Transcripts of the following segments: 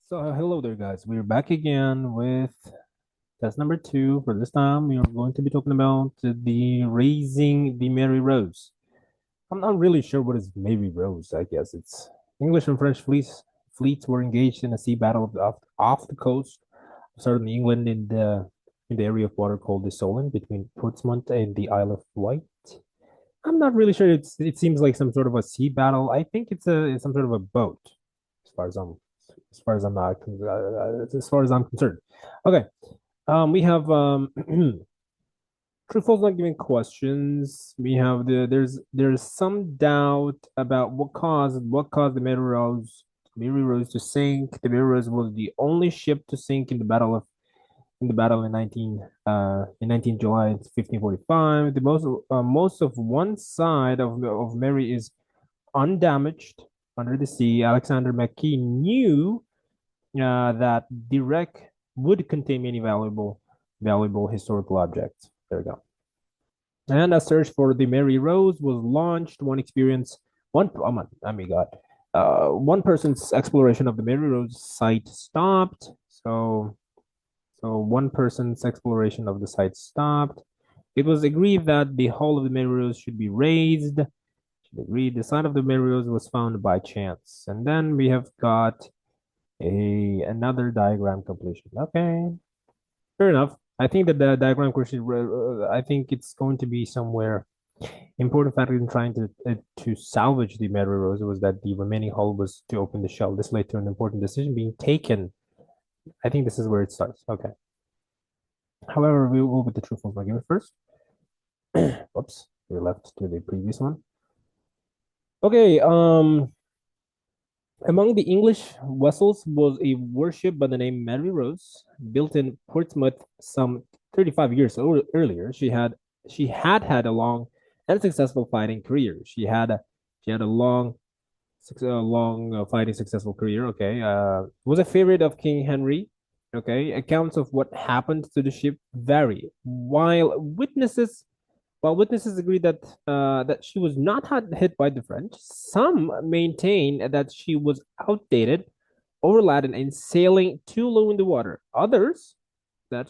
So hello there guys, we're back again with test number 2. For this time we are going to be talking about the raising the Mary Rose. I'm not really sure what is Mary Rose. I guess it's English and French fleets were engaged in a sea battle off the coast of southern England in the area of water called the Solent between Portsmouth and the Isle of Wight. I'm not really sure. It seems like some sort of a sea battle. I think it's some sort of a boat, as far as I'm as far as I'm not as far as I'm concerned. Okay. We have true false not giving questions. We have there's some doubt about what caused the Mary Rose to sink. The Mary Rose was the only ship to sink in the battle in 19 July 1545. The most of one side of Mary is undamaged under the sea. Alexander McKee knew that the wreck would contain many valuable historical objects. There we go. And a search for the Mary Rose was launched. One person's exploration of the Mary Rose site stopped. So one person's exploration of the site stopped. It was agreed that the hull of the Mary Rose should be raised. Agreed. The site of the Mary Rose was found by chance. And then we have got another diagram completion. Okay, fair enough. I think that the diagram question, I think it's going to be somewhere. Important factor in trying to salvage the Mary Rose was that the remaining hull was to open the shell. This led to an important decision being taken. I think this is where it starts. Okay. However, we will with the true false argument first. Whoops, we left to the previous one. Okay. Among the English vessels was a warship by the name Mary Rose, built in Portsmouth some 35 years earlier. She had a long and successful fighting career. She had a long fighting successful career. Okay, was a favorite of King Henry. Okay, accounts of what happened to the ship vary. While witnesses agree that she was not hit by the French, some maintain that she was outdated, overladen, and sailing too low in the water. Others that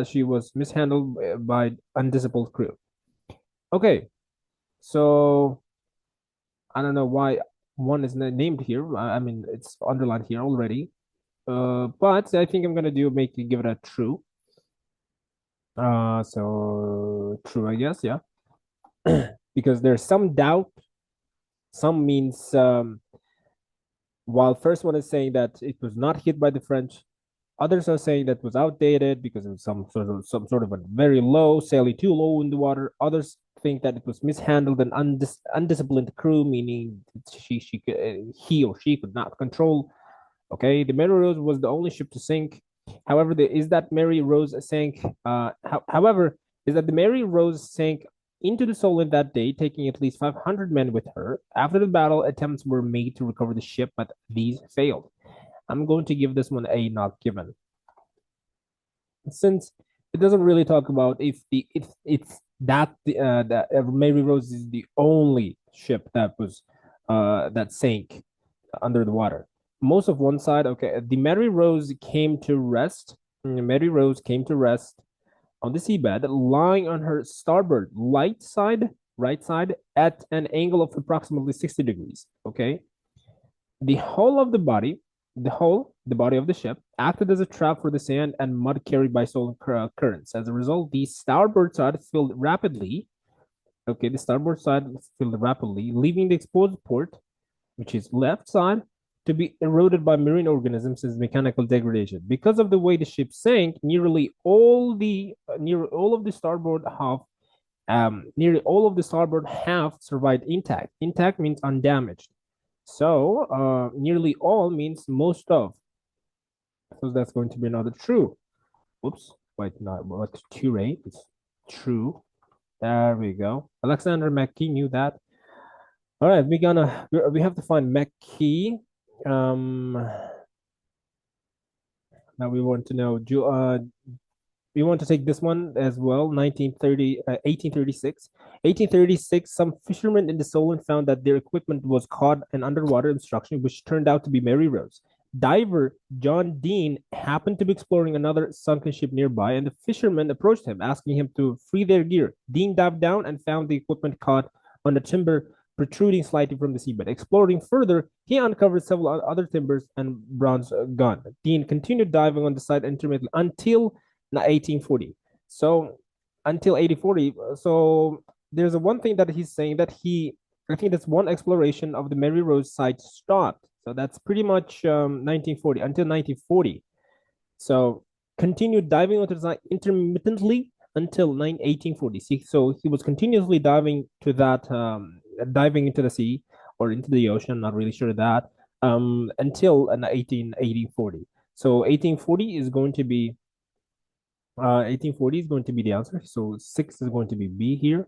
she was mishandled by undisciplined crew. Okay, so I don't know why one is not named here. I mean, it's underlined here already. But I think I'm gonna give it a true. So true, I guess, yeah. Because there's some doubt. Some means while first one is saying that it was not hit by the French, others are saying that was outdated because it was some sort of a very low, sailing too low in the water. Others think that it was mishandled and undisciplined crew, meaning he or she could not control. Okay, the Mary Rose was the only ship to sink. However, is that Mary Rose sank? However, is that the Mary Rose sank into the Solent that day, taking at least 500 men with her. After the battle, attempts were made to recover the ship, but these failed. I'm going to give this one a not given, since it doesn't really talk about if it's that Mary Rose is the only ship that sank under the water. Most of one side, okay, the Mary Rose came to rest. Mary Rose came to rest on the seabed, lying on her starboard right side, at an angle of approximately 60 degrees. Okay. The whole of the body, the body of the ship, acted as a trap for the sand and mud carried by Solent currents. As a result, the starboard side filled rapidly. Okay, the starboard side filled rapidly, leaving the exposed port, which is left side, to be eroded by marine organisms as mechanical degradation. Because of the way the ship sank, nearly all of the starboard half survived intact. Intact means undamaged. So nearly all means most of. So that's going to be another true. Oops, wait, not what true, it's true. There we go. Alexander McKee knew that. All right, we have to find McKee. Now we want to know we want to take this one as well. 1836. 1836, some fishermen in the Solent found that their equipment was caught in underwater obstruction, which turned out to be Mary Rose. Diver John Dean happened to be exploring another sunken ship nearby, and the fishermen approached him, asking him to free their gear. Dean dived down and found the equipment caught on the timber protruding slightly from the seabed. Exploring further, he uncovered several other timbers and bronze gun. Dean continued diving on the site intermittently until 1840. So until 1840. So there's a one thing that he's saying that I think that's one exploration of the Mary Rose site stopped. So that's pretty much 1940 until 1940. So continued diving onto the site intermittently until 1840. So he was continuously diving to that, diving into the sea or into the ocean. I'm not really sure of that until 1840. So 1840 is going to be 1840 is going to be the answer. So six is going to be B here.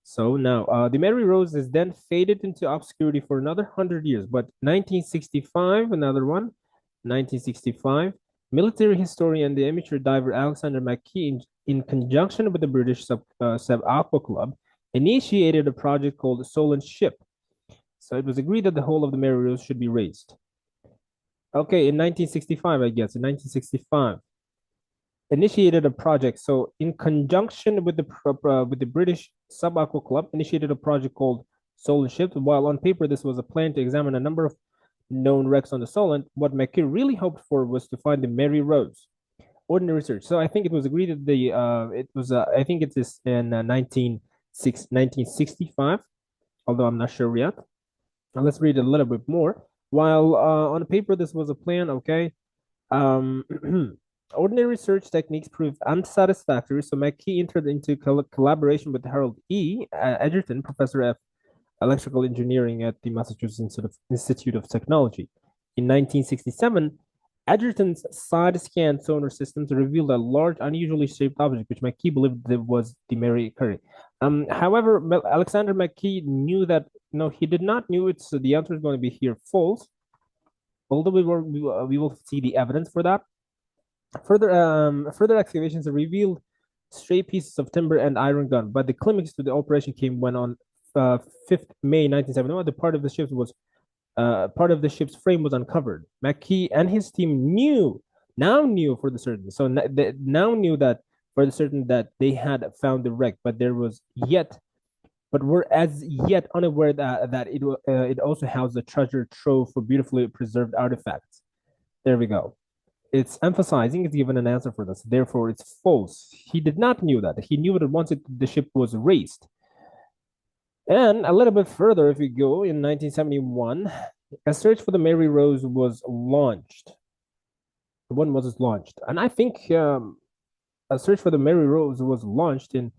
So now, the Mary Rose is then faded into obscurity for another 100 years. But 1965, another one, 1965, military historian, the amateur diver Alexander McKee, in conjunction with the British Sub Aqua Club, initiated a project called the Solent Ship. So it was agreed that the whole of the Mary Rose should be raised. Okay, in 1965, I guess, in 1965 initiated a project. So, in conjunction with the British Sub-Aqua Club, initiated a project called Solent Ships. While on paper this was a plan to examine a number of known wrecks on the Solent, what McKee really hoped for was to find the Mary Rose. Ordinary research. So I think it was agreed that I think it is in 1965, although I'm not sure yet. Now let's read a little bit more. While on paper this was a plan, okay. Um, Ordinary research techniques proved unsatisfactory, so McKee entered into collaboration with Harold E. Edgerton, professor of electrical engineering at the Massachusetts Institute of Technology. In 1967, Edgerton's side-scan sonar systems revealed a large, unusually shaped object, which McKee believed was the Mary Curry. However, Alexander McKee knew that no, he did not knew it. So the answer is going to be here false. Although we will see the evidence for that. Further excavations revealed stray pieces of timber and iron gun, but the climax to the operation came when on 5th May 1971, the part of the ship's frame was uncovered. McKee and his team now knew for the certain, so they now knew that for the certain that they had found the wreck, but were as yet unaware that it also housed a treasure trove for beautifully preserved artifacts. There we go. It's emphasizing it's given an answer for this. Therefore, it's false. He did not knew that. He knew that once the ship was raised. And a little bit further, if we go in 1971, a search for the Mary Rose was launched. When was it launched? And I think a search for the Mary Rose was launched in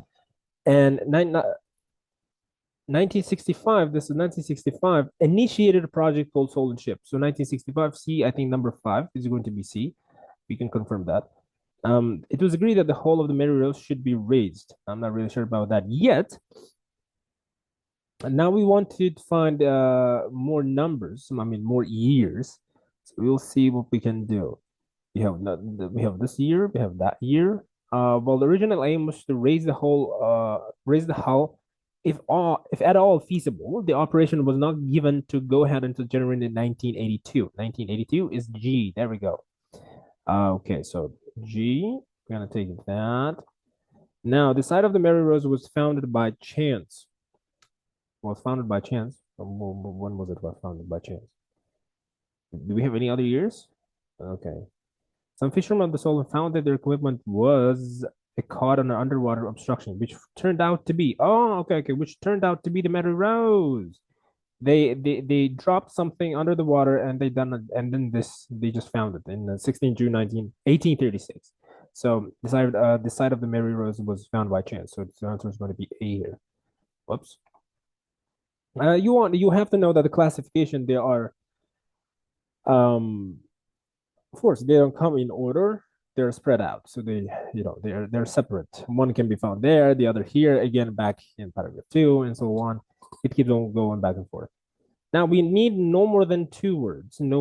1965. This is 1965. Initiated a project called Solent Ship. So 1965, C, I think number 5 is going to be C. We can confirm that. It was agreed that the whole of the Mary Rose should be raised. I'm not really sure about that yet. And now we want to find more numbers. I mean, more years. So we'll see what we can do. We have this year. We have that year. Well, the original aim was to raise the hull, if at all feasible. The operation was not given to go ahead until January 1982. 1982 is G. There we go. Okay, so G. We're gonna take that. Now, the site of the Mary Rose was founded by chance. Was founded by chance. When was it founded by chance? Do we have any other years? Okay. Some fishermen of the Solent found that their equipment was caught on an underwater obstruction, which turned out to be which turned out to be the Mary Rose. They dropped something under the water and then they just found it in 16 June 1836. So the site of the Mary Rose was found by chance. So the answer is going to be A here. Whoops. You have to know that the classification there are of course they don't come in order, they're spread out, so they're separate. One can be found there, the other here, again back in paragraph 2, and so on. It keeps on going back and forth. Now we need no more than 2 words. We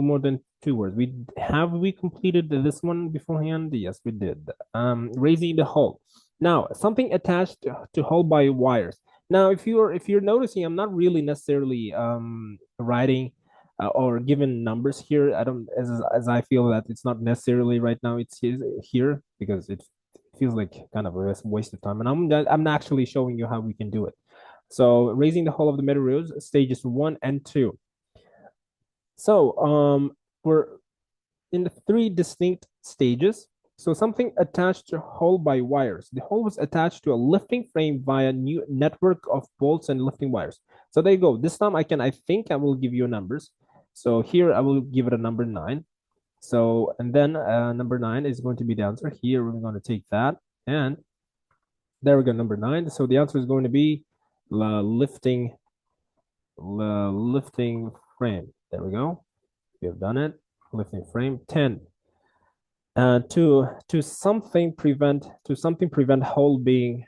completed this one beforehand? Yes, we did. Raising the hull. Now something attached to hull by wires. Now if you're noticing, I'm not really necessarily writing or given numbers here. I don't as I feel that it's not necessarily right now it's here because it feels like kind of a waste of time. And I'm not actually showing you how we can do it. So raising the hull of the Meteoroids, stages 1 and 2. So we're in the three distinct stages. So something attached to hull by wires. The hull was attached to a lifting frame via new network of bolts and lifting wires. So there you go. This time I think I will give you numbers. So here I will give it a number 9. So, and then number 9 is going to be the answer. Here we're going to take that. And there we go, number 9. So the answer is going to be lifting frame. There we go. We have done it. Lifting frame. 10. To something prevent hull being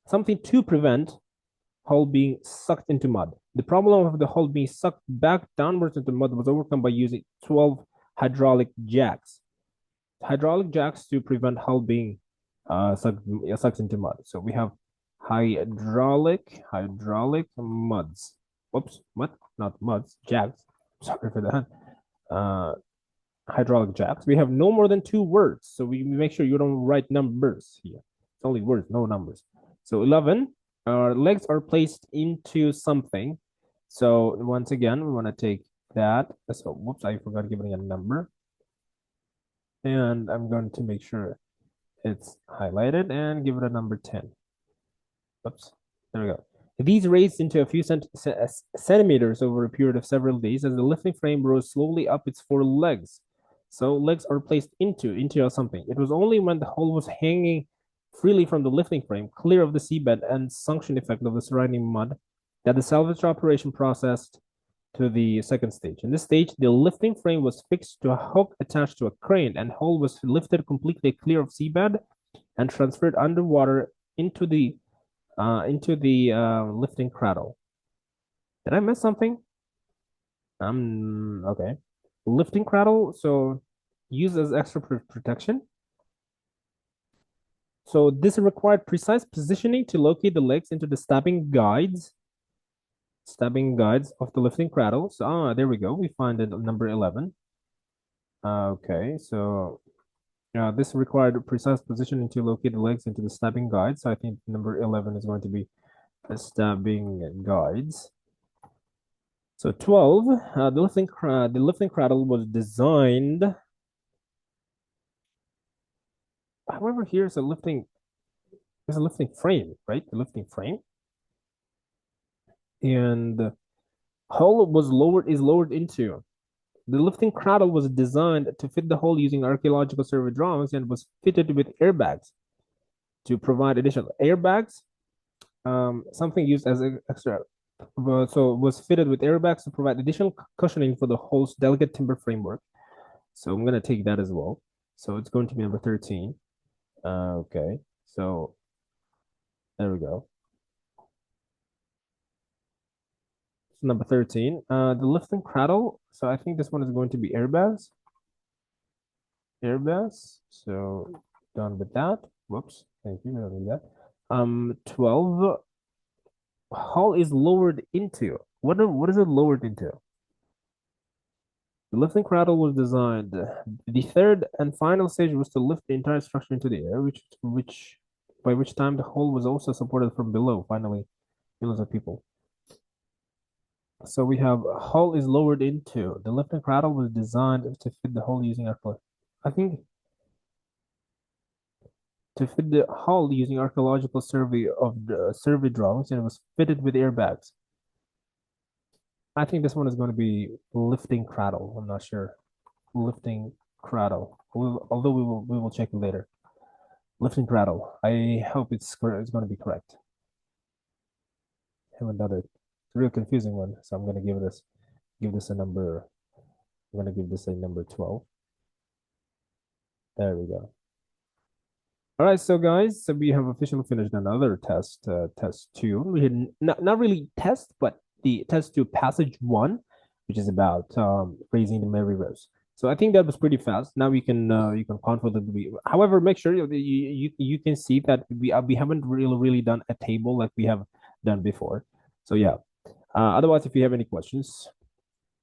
something to prevent hull being sucked into mud. The problem of the hull being sucked back downwards into mud was overcome by using 12 hydraulic jacks. Hydraulic jacks to prevent hull being sucked into mud. So we have hydraulic muds. Whoops, what? Not muds, jacks. Sorry for that. Hydraulic jacks. We have no more than 2 words. So we make sure you don't write numbers here. It's only words, no numbers. So 11, our legs are placed into something. So once again, we want to take that. So whoops, I forgot giving a number. And I'm going to make sure it's highlighted and give it a number 10. Oops, there we go. These raised into a few centimeters over a period of several days as the lifting frame rose slowly up its 4 legs. So legs are placed into something. It was only when the hull was hanging freely from the lifting frame, clear of the seabed and suction effect of the surrounding mud, that the salvage operation processed to the second stage. In this stage, the lifting frame was fixed to a hook attached to a crane, and hull was lifted completely clear of seabed and transferred underwater into the lifting cradle. Did I miss something? Okay. Lifting cradle, so used as extra protection. So this required precise positioning to locate the legs into the stabbing guides of the lifting cradle. So there we go. We find it number 11. Okay, so this required precise positioning to locate the legs into the stabbing guides. So I think number 11 is going to be the stabbing guides. So 12, the lifting cradle was designed. However, there's a lifting frame, right? The lifting frame, and the hull is lowered into. The lifting cradle was designed to fit the hull using archaeological survey drawings and was fitted with airbags to provide additional airbags. Something used as extra. So it was fitted with airbags to provide additional cushioning for the hull's delicate timber framework. So I'm going to take that as well. So it's going to be number 13. Okay, so there we go. So number 13, the lifting cradle. So I think this one is going to be airbags. Airbags. So done with that. Whoops. Thank you for doing that. 12. Hull is lowered into. What is it lowered into? The lifting cradle was designed. The third and final stage was to lift the entire structure into the air, by which time the hull was also supported from below. Finally, millions of people. So we have hull is lowered into. The lifting cradle was designed to fit the hull using I think to fit the hull using archaeological survey drawings, and it was fitted with airbags. I think this one is going to be lifting cradle. I'm not sure. Lifting cradle. Although we will check it later. Lifting cradle. I hope it's going to be correct. I haven't done it. It's a real confusing one, so I'm going to give this a number. I'm going to give this a number 12. There we go. All right, so guys, so we have officially finished another test, test 2. We had not really test, but the test 2 passage 1, which is about raising the Mary Rose. So I think that was pretty fast. Now you can confidently. However, make sure you can see that we haven't really done a table like we have done before. So yeah. Otherwise, if you have any questions,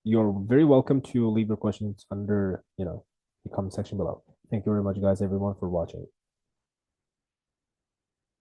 you're very welcome to leave your questions under, the comment section below. Thank you very much, guys, everyone, for watching.